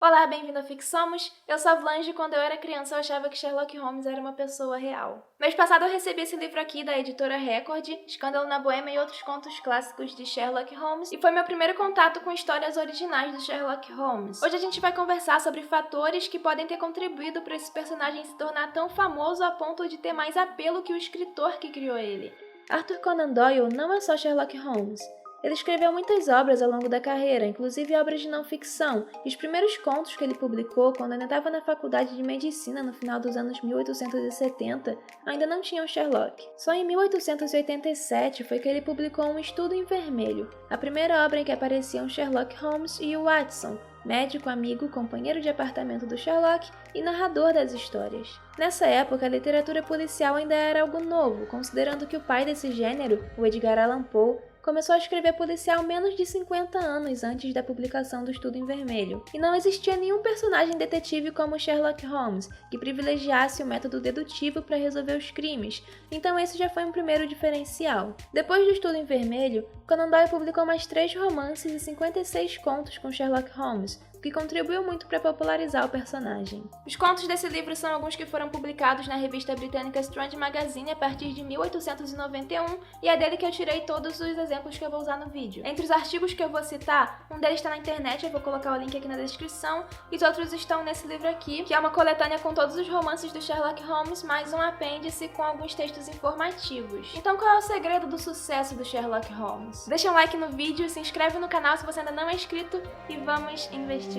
Olá, bem-vindo ao Fixamos. Eu sou a Blanche e quando eu era criança eu achava que Sherlock Holmes era uma pessoa real. Mês passado eu recebi esse livro aqui da editora Record, Escândalo na Boêmia e outros contos clássicos de Sherlock Holmes, e foi meu primeiro contato com histórias originais do Sherlock Holmes. Hoje a gente vai conversar sobre fatores que podem ter contribuído para esse personagem se tornar tão famoso a ponto de ter mais apelo que o escritor que criou ele. Arthur Conan Doyle não é só Sherlock Holmes. Ele escreveu muitas obras ao longo da carreira, inclusive obras de não-ficção, e os primeiros contos que ele publicou quando ainda estava na faculdade de medicina no final dos anos 1870 ainda não tinham Sherlock. Só em 1887 foi que ele publicou Um Estudo em Vermelho, a primeira obra em que apareciam Sherlock Holmes e o Watson, médico, amigo, companheiro de apartamento do Sherlock e narrador das histórias. Nessa época, a literatura policial ainda era algo novo, considerando que o pai desse gênero, o Edgar Allan Poe, começou a escrever policial menos de 50 anos antes da publicação do Estudo em Vermelho, e não existia nenhum personagem detetive como Sherlock Holmes que privilegiasse o método dedutivo para resolver os crimes, então esse já foi um primeiro diferencial. Depois do Estudo em Vermelho, Conan Doyle publicou mais 3 romances e 56 contos com Sherlock Holmes, o que contribuiu muito para popularizar o personagem. Os contos desse livro são alguns que foram publicados na revista britânica Strand Magazine a partir de 1891 e é dele que eu tirei todos os exemplos que eu vou usar no vídeo. Entre os artigos que eu vou citar, um deles está na internet, eu vou colocar o link aqui na descrição, e os outros estão nesse livro aqui, que é uma coletânea com todos os romances do Sherlock Holmes, mais um apêndice com alguns textos informativos. Então qual é o segredo do sucesso do Sherlock Holmes? Deixa um like no vídeo, se inscreve no canal se você ainda não é inscrito e vamos investigar.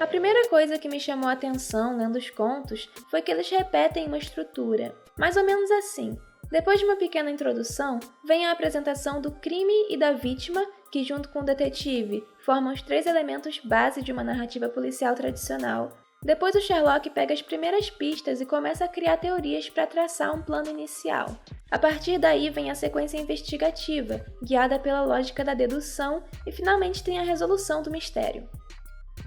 A primeira coisa que me chamou a atenção lendo os contos foi que eles repetem uma estrutura, mais ou menos assim. Depois de uma pequena introdução, vem a apresentação do crime e da vítima, que junto com o detetive formam os 3 elementos base de uma narrativa policial tradicional. Depois o Sherlock pega as primeiras pistas e começa a criar teorias para traçar um plano inicial. A partir daí vem a sequência investigativa, guiada pela lógica da dedução, e finalmente tem a resolução do mistério.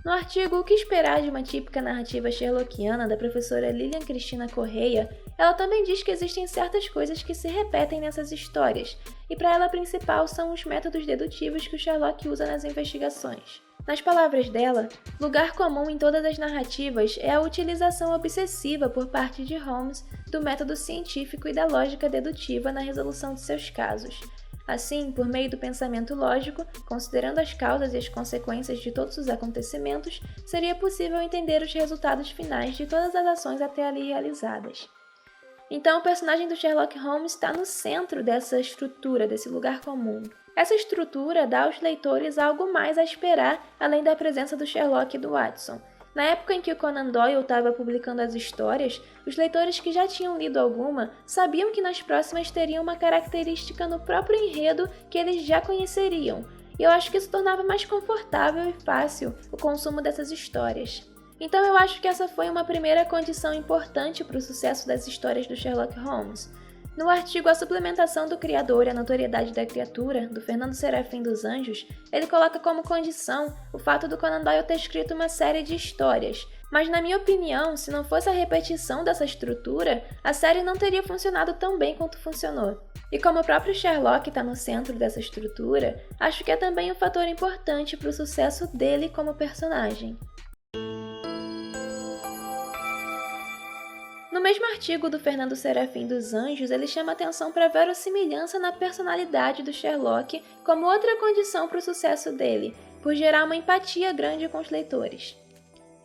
No artigo O que esperar de uma típica narrativa sherlockiana, da professora Lilian Cristina Correia, ela também diz que existem certas coisas que se repetem nessas histórias, e para ela a principal são os métodos dedutivos que o Sherlock usa nas investigações. Nas palavras dela, lugar comum em todas as narrativas é a utilização obsessiva por parte de Holmes do método científico e da lógica dedutiva na resolução de seus casos. Assim, por meio do pensamento lógico, considerando as causas e as consequências de todos os acontecimentos, seria possível entender os resultados finais de todas as ações até ali realizadas. Então, o personagem do Sherlock Holmes está no centro dessa estrutura, desse lugar comum. Essa estrutura dá aos leitores algo mais a esperar, além da presença do Sherlock e do Watson. Na época em que o Conan Doyle estava publicando as histórias, os leitores que já tinham lido alguma sabiam que nas próximas teriam uma característica no próprio enredo que eles já conheceriam, e eu acho que isso tornava mais confortável e fácil o consumo dessas histórias. Então eu acho que essa foi uma primeira condição importante para o sucesso das histórias do Sherlock Holmes. No artigo A Suplementação do Criador e a Notoriedade da Criatura, do Fernando Serafim dos Anjos, ele coloca como condição o fato do Conan Doyle ter escrito uma série de histórias, mas na minha opinião, se não fosse a repetição dessa estrutura, a série não teria funcionado tão bem quanto funcionou. E como o próprio Sherlock está no centro dessa estrutura, acho que é também um fator importante para o sucesso dele como personagem. No mesmo artigo do Fernando Serafim dos Anjos, ele chama atenção para a verossimilhança na personalidade do Sherlock como outra condição para o sucesso dele, por gerar uma empatia grande com os leitores.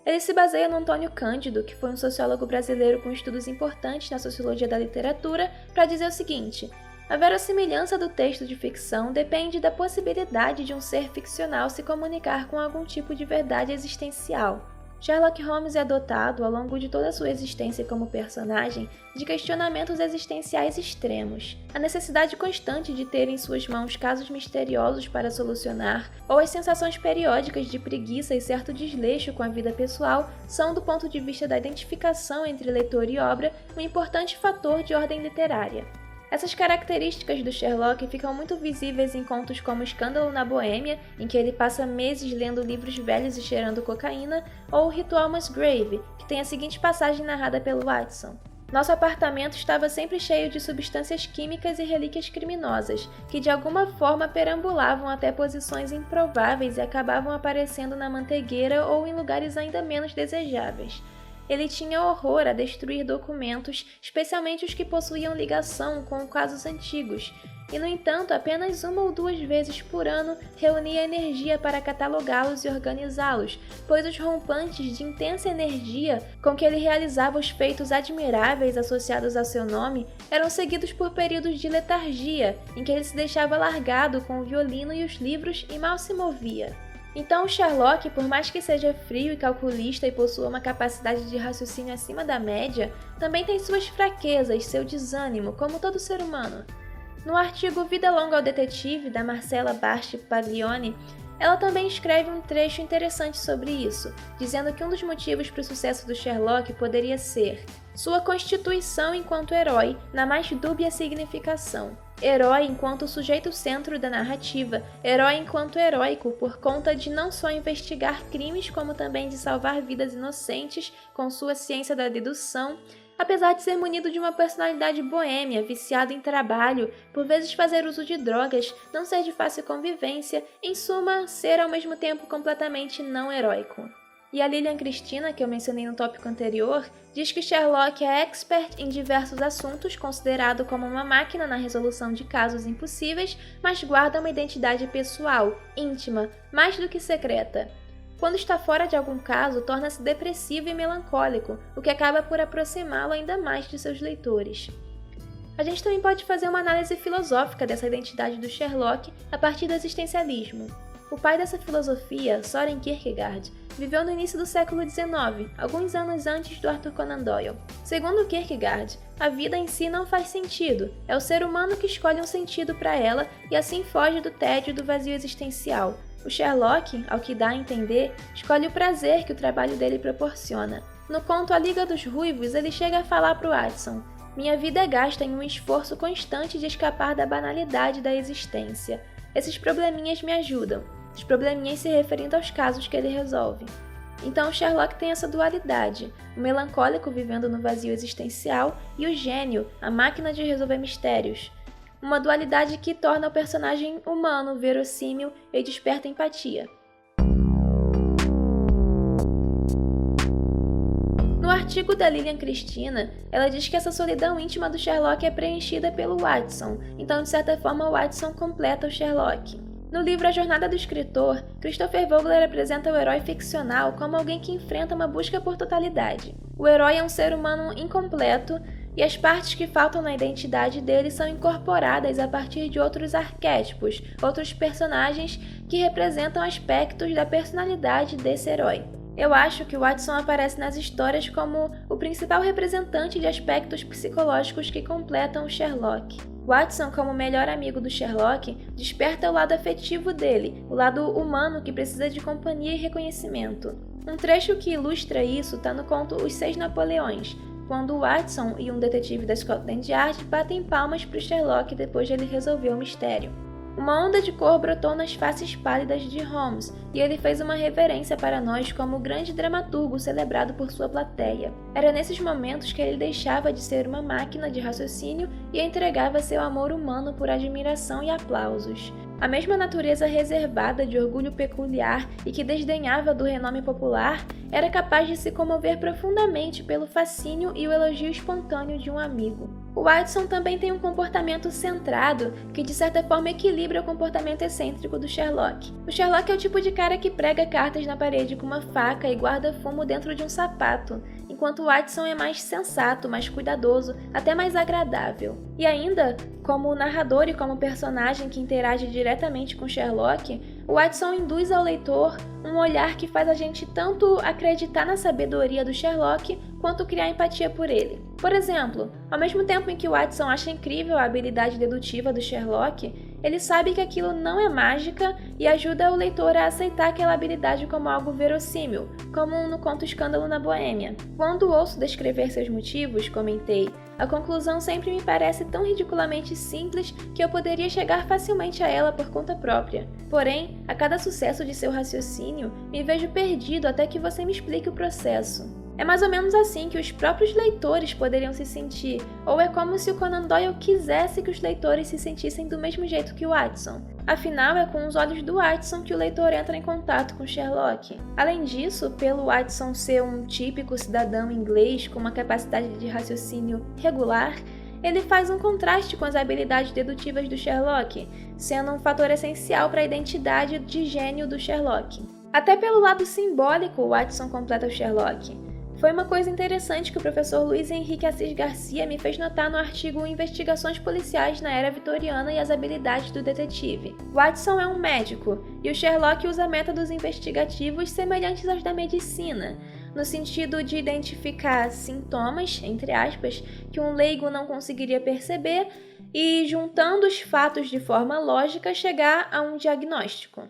Ele se baseia no Antônio Cândido, que foi um sociólogo brasileiro com estudos importantes na sociologia da literatura, para dizer o seguinte: a verossimilhança do texto de ficção depende da possibilidade de um ser ficcional se comunicar com algum tipo de verdade existencial. Sherlock Holmes é dotado, ao longo de toda a sua existência como personagem, de questionamentos existenciais extremos. A necessidade constante de ter em suas mãos casos misteriosos para solucionar, ou as sensações periódicas de preguiça e certo desleixo com a vida pessoal, são, do ponto de vista da identificação entre leitor e obra, um importante fator de ordem literária. Essas características do Sherlock ficam muito visíveis em contos como Escândalo na Boêmia, em que ele passa meses lendo livros velhos e cheirando cocaína, ou O Ritual Musgrave, que tem a seguinte passagem narrada pelo Watson. Nosso apartamento estava sempre cheio de substâncias químicas e relíquias criminosas, que de alguma forma perambulavam até posições improváveis e acabavam aparecendo na manteigueira ou em lugares ainda menos desejáveis. Ele tinha horror a destruir documentos, especialmente os que possuíam ligação com casos antigos, e, no entanto, apenas 1 ou 2 vezes por ano reunia energia para catalogá-los e organizá-los, pois os rompantes de intensa energia com que ele realizava os feitos admiráveis associados ao seu nome eram seguidos por períodos de letargia, em que ele se deixava largado com o violino e os livros e mal se movia. Então, o Sherlock, por mais que seja frio e calculista e possua uma capacidade de raciocínio acima da média, também tem suas fraquezas, seu desânimo, como todo ser humano. No artigo Vida Longa ao Detetive, da Marcella Basti Paglioni, ela também escreve um trecho interessante sobre isso, dizendo que um dos motivos para o sucesso do Sherlock poderia ser sua constituição enquanto herói, na mais dúbia significação. Herói enquanto sujeito centro da narrativa, herói enquanto heróico por conta de não só investigar crimes, como também de salvar vidas inocentes com sua ciência da dedução, apesar de ser munido de uma personalidade boêmia, viciado em trabalho, por vezes fazer uso de drogas, não ser de fácil convivência, em suma, ser ao mesmo tempo completamente não heróico. E a Lilian Christina, que eu mencionei no tópico anterior, diz que Sherlock é expert em diversos assuntos, considerado como uma máquina na resolução de casos impossíveis, mas guarda uma identidade pessoal, íntima, mais do que secreta. Quando está fora de algum caso, torna-se depressivo e melancólico, o que acaba por aproximá-lo ainda mais de seus leitores. A gente também pode fazer uma análise filosófica dessa identidade do Sherlock a partir do existencialismo. O pai dessa filosofia, Soren Kierkegaard, viveu no início do século XIX, alguns anos antes do Arthur Conan Doyle. Segundo Kierkegaard, a vida em si não faz sentido, é o ser humano que escolhe um sentido para ela e assim foge do tédio e do vazio existencial. O Sherlock, ao que dá a entender, escolhe o prazer que o trabalho dele proporciona. No conto A Liga dos Ruivos, ele chega a falar para o Watson: "Minha vida é gasta em um esforço constante de escapar da banalidade da existência. Esses probleminhas me ajudam." Os probleminhas se referindo aos casos que ele resolve. Então o Sherlock tem essa dualidade, o melancólico vivendo no vazio existencial e o gênio, a máquina de resolver mistérios. Uma dualidade que torna o personagem humano, verossímil e desperta empatia. No artigo da Lilian Christina, ela diz que essa solidão íntima do Sherlock é preenchida pelo Watson, então de certa forma o Watson completa o Sherlock. No livro A Jornada do Escritor, Christopher Vogler apresenta o herói ficcional como alguém que enfrenta uma busca por totalidade. O herói é um ser humano incompleto e as partes que faltam na identidade dele são incorporadas a partir de outros arquétipos, outros personagens que representam aspectos da personalidade desse herói. Eu acho que o Watson aparece nas histórias como o principal representante de aspectos psicológicos que completam o Sherlock. Watson, como melhor amigo do Sherlock, desperta o lado afetivo dele, o lado humano que precisa de companhia e reconhecimento. Um trecho que ilustra isso está no conto Os Seis Napoleões, quando Watson e um detetive da Scotland Yard batem palmas para o Sherlock depois de ele resolver o mistério. Uma onda de cor brotou nas faces pálidas de Holmes, e ele fez uma reverência para nós como o grande dramaturgo celebrado por sua plateia. Era nesses momentos que ele deixava de ser uma máquina de raciocínio e entregava seu amor humano por admiração e aplausos. A mesma natureza reservada de orgulho peculiar e que desdenhava do renome popular era capaz de se comover profundamente pelo fascínio e o elogio espontâneo de um amigo. O Watson também tem um comportamento centrado que de certa forma equilibra o comportamento excêntrico do Sherlock. O Sherlock é o tipo de cara que prega cartas na parede com uma faca e guarda fumo dentro de um sapato, enquanto o Watson é mais sensato, mais cuidadoso, até mais agradável. E ainda, como narrador e como personagem que interage diretamente com Sherlock, o Watson induz ao leitor um olhar que faz a gente tanto acreditar na sabedoria do Sherlock quanto criar empatia por ele. Por exemplo, ao mesmo tempo em que o Watson acha incrível a habilidade dedutiva do Sherlock, ele sabe que aquilo não é mágica e ajuda o leitor a aceitar aquela habilidade como algo verossímil, como no conto Escândalo na Boêmia. Quando ouço descrever seus motivos, comentei, a conclusão sempre me parece tão ridiculamente simples que eu poderia chegar facilmente a ela por conta própria. Porém, a cada sucesso de seu raciocínio, me vejo perdido até que você me explique o processo. É mais ou menos assim que os próprios leitores poderiam se sentir, ou é como se o Conan Doyle quisesse que os leitores se sentissem do mesmo jeito que o Watson. Afinal, é com os olhos do Watson que o leitor entra em contato com Sherlock. Além disso, pelo Watson ser um típico cidadão inglês com uma capacidade de raciocínio regular, ele faz um contraste com as habilidades dedutivas do Sherlock, sendo um fator essencial para a identidade de gênio do Sherlock. Até pelo lado simbólico, o Watson completa o Sherlock. Foi uma coisa interessante que o professor Luiz Henrique Assis Garcia me fez notar no artigo Investigações Policiais na Era Vitoriana e as Habilidades do Detetive. Watson é um médico, e o Sherlock usa métodos investigativos semelhantes aos da medicina, no sentido de identificar sintomas, entre aspas, que um leigo não conseguiria perceber e, juntando os fatos de forma lógica, chegar a um diagnóstico.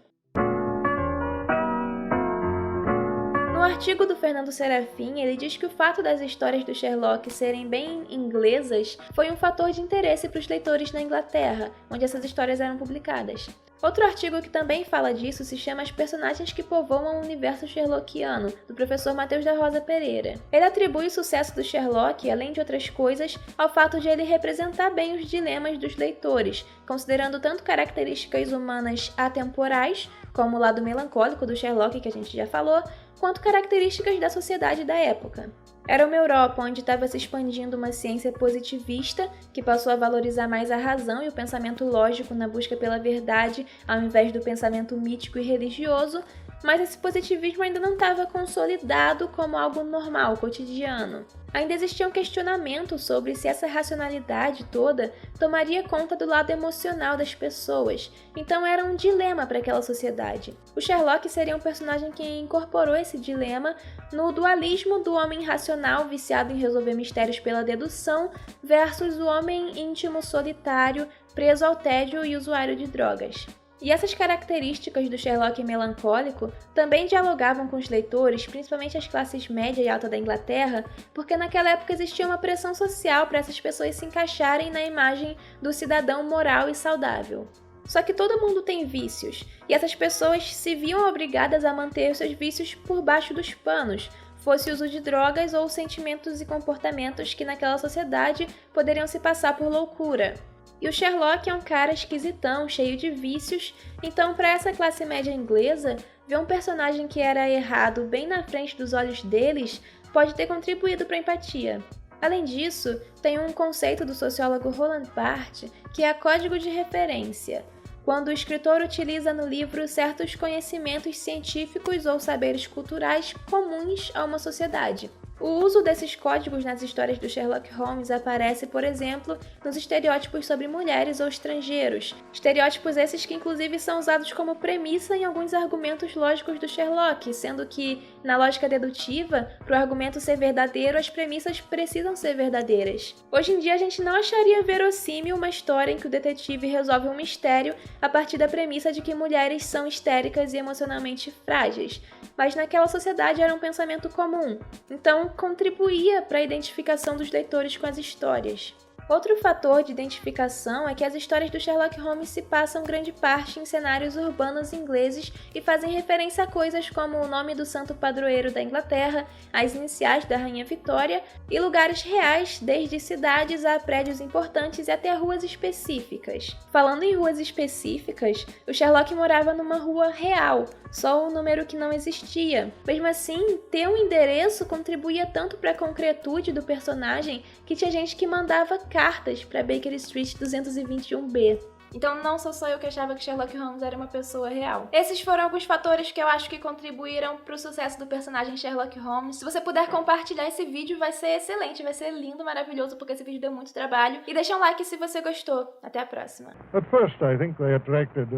No artigo do Fernando Serafim, ele diz que o fato das histórias do Sherlock serem bem inglesas foi um fator de interesse para os leitores na Inglaterra, onde essas histórias eram publicadas. Outro artigo que também fala disso se chama As Personagens que Povoam o Universo Sherlockiano, do professor Matheus da Rosa Pereira. Ele atribui o sucesso do Sherlock, além de outras coisas, ao fato de ele representar bem os dilemas dos leitores, considerando tanto características humanas atemporais, como o lado melancólico do Sherlock que a gente já falou, quanto características da sociedade da época. Era uma Europa onde estava se expandindo uma ciência positivista, que passou a valorizar mais a razão e o pensamento lógico na busca pela verdade, ao invés do pensamento mítico e religioso, mas esse positivismo ainda não estava consolidado como algo normal, cotidiano. Ainda existia um questionamento sobre se essa racionalidade toda tomaria conta do lado emocional das pessoas, então era um dilema para aquela sociedade. O Sherlock seria um personagem que incorporou esse dilema no dualismo do homem racional viciado em resolver mistérios pela dedução versus o homem íntimo solitário, preso ao tédio e usuário de drogas. E essas características do Sherlock melancólico também dialogavam com os leitores, principalmente as classes média e alta da Inglaterra, porque naquela época existia uma pressão social para essas pessoas se encaixarem na imagem do cidadão moral e saudável. Só que todo mundo tem vícios, e essas pessoas se viam obrigadas a manter os seus vícios por baixo dos panos, fosse o uso de drogas ou sentimentos e comportamentos que naquela sociedade poderiam se passar por loucura. E o Sherlock é um cara esquisitão, cheio de vícios, então para essa classe média inglesa, ver um personagem que era errado bem na frente dos olhos deles pode ter contribuído para a empatia. Além disso, tem um conceito do sociólogo Roland Barthes que é código de referência, quando o escritor utiliza no livro certos conhecimentos científicos ou saberes culturais comuns a uma sociedade. O uso desses códigos nas histórias do Sherlock Holmes aparece, por exemplo, nos estereótipos sobre mulheres ou estrangeiros. Estereótipos esses que inclusive são usados como premissa em alguns argumentos lógicos do Sherlock, sendo que, na lógica dedutiva, para o argumento ser verdadeiro, as premissas precisam ser verdadeiras. Hoje em dia a gente não acharia verossímil uma história em que o detetive resolve um mistério a partir da premissa de que mulheres são histéricas e emocionalmente frágeis, mas naquela sociedade era um pensamento comum. Então, contribuía para a identificação dos leitores com as histórias. Outro fator de identificação é que as histórias do Sherlock Holmes se passam grande parte em cenários urbanos ingleses e fazem referência a coisas como o nome do santo padroeiro da Inglaterra, as iniciais da Rainha Vitória e lugares reais, desde cidades a prédios importantes e até ruas específicas. Falando em ruas específicas, o Sherlock morava numa rua real, só um número que não existia. Mesmo assim, ter um endereço contribuía tanto para a concretude do personagem que tinha gente que mandava cartas para Baker Street 221B. Então não sou só eu que achava que Sherlock Holmes era uma pessoa real. Esses foram alguns fatores que eu acho que contribuíram pro sucesso do personagem Sherlock Holmes. Se você puder compartilhar esse vídeo, vai ser excelente, vai ser lindo, maravilhoso, porque esse vídeo deu muito trabalho. E deixa um like se você gostou. Até a próxima. At first I think they attracted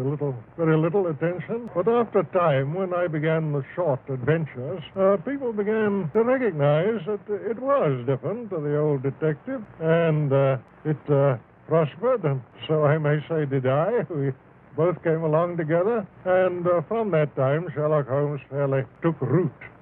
very little attention, but after time, when I began the short adventures, people began to recognize that it was different to the old detective, and it prospered, and so I may say did I. We both came along together, and from that time Sherlock Holmes fairly took root.